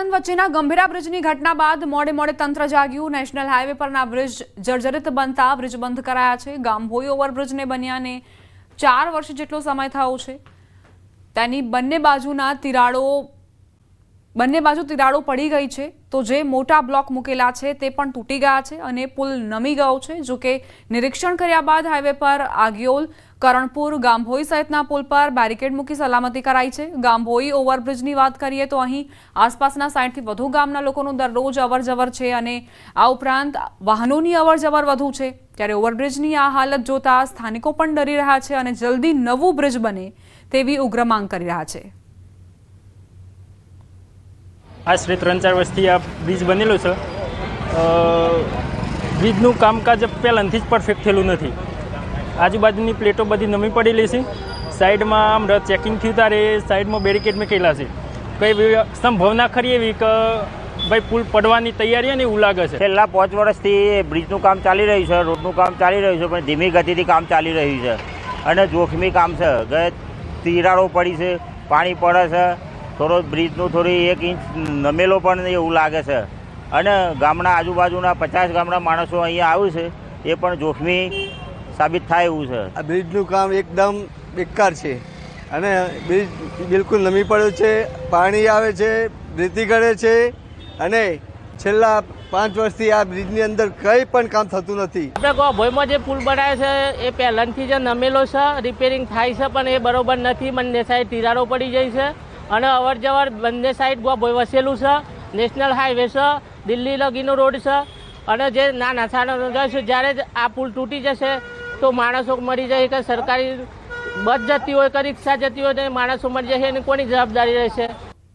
આણંદ વચ્ચેના ગંભીરા બ્રિજની ઘટના બાદ મોડે મોડે તંત્ર જાગ્યું। નેશનલ હાઈવે પરના બ્રિજ જર્જરિત બનતા બ્રિજ બંધ કરાયા છે। ગામભોઈ ઓવરબ્રિજને બન્યાને 4 વર્ષ જેટલો સમય થયો છે। તેની બંને બાજુ તિરાડો પડી ગઈ છે, તો જે મોટા બ્લોક મૂકેલા છે તે પણ તૂટી ગયા છે અને પુલ નમી ગયો છે। જો કે નિરીક્ષણ કર્યા બાદ હાઈવે પર આગિયોલ, કરણપુર, ગામભોઈ સહિતના પુલ પર બેરિકેડ મૂકી સલામતી કરાઈ છે। ગામભોઈ ઓવરબ્રિજની વાત કરીએ તો અહીં આસપાસના 60થી વધુ ગામના લોકોનું દરરોજ અવરજવર છે અને આ ઉપરાંત વાહનોની અવરજવર વધુ છે। ત્યારે ઓવરબ્રિજની આ હાલત જોતા સ્થાનિકો પણ ડરી રહ્યા છે અને જલ્દી નવું બ્રિજ બને તેવી ઉગ્ર માંગ કરી રહ્યા છે। આશરે 3-4 વર્ષથી આ બ્રિજ બનેલો છે। બ્રિજનું કામકાજ પહેલાંથી જ પરફેક્ટ થયેલું નથી। આજુબાજુની પ્લેટો બધી નમી પડેલી છે। સાઈડમાં આમ ચેકિંગ થયું ત્યારે સાઈડમાં બેરિકેડ મૂકેલા છે। કઈ સંભાવના ખરી એવી કે ભાઈ પુલ પડવાની તૈયારી ને એવું લાગે છે। છેલ્લા 5 વર્ષથી બ્રિજનું કામ ચાલી રહ્યું છે, રોડનું કામ ચાલી રહ્યું છે, પણ ધીમી ગતિથી કામ ચાલી રહ્યું છે અને જોખમી કામ છે। ગયે તિરાડો પડી છે, પાણી પડે છે, થોડો બ્રિજનું થોડી 1 ઇંચ નમેલો પણ એવું લાગે છે અને ગામના આજુબાજુના 50 ગામના માણસો અહીંયા આવ્યું છે એ પણ જોખમી સાબિત થાય એવું છે। આ બ્રિજનું કામ એકદમ બેકાર છે અને બ્રિજ બિલકુલ નમી પડ્યો છે, પાણી આવે છે, રેતી ગળે છે અને છેલ્લા 5 વર્ષથી આ બ્રિજની અંદર કંઈ પણ કામ થતું નથી। આપણે ગોભોઈમાં જે પુલ બનાવ્યો છે એ પહેલાંથી જે નમેલો છે, રિપેરિંગ થાય છે પણ એ બરોબર નથી। બંને સાઈડ તિરાડો પડી જાય છે અને અવર જવર બંને સાઈડ ગોભોઈ વસેલું છે, નેશનલ હાઈવે છે, દિલ્હી લગીનો રોડ છે અને જે નાના સાના છે જ્યારે આ પુલ તૂટી જશે તો માણસો મરી જાય કે સરકારી બસ જતી હોય કે રિક્ષા જતી હોય તો માણસો મરી જશે એની કોની જવાબદારી રહેશે?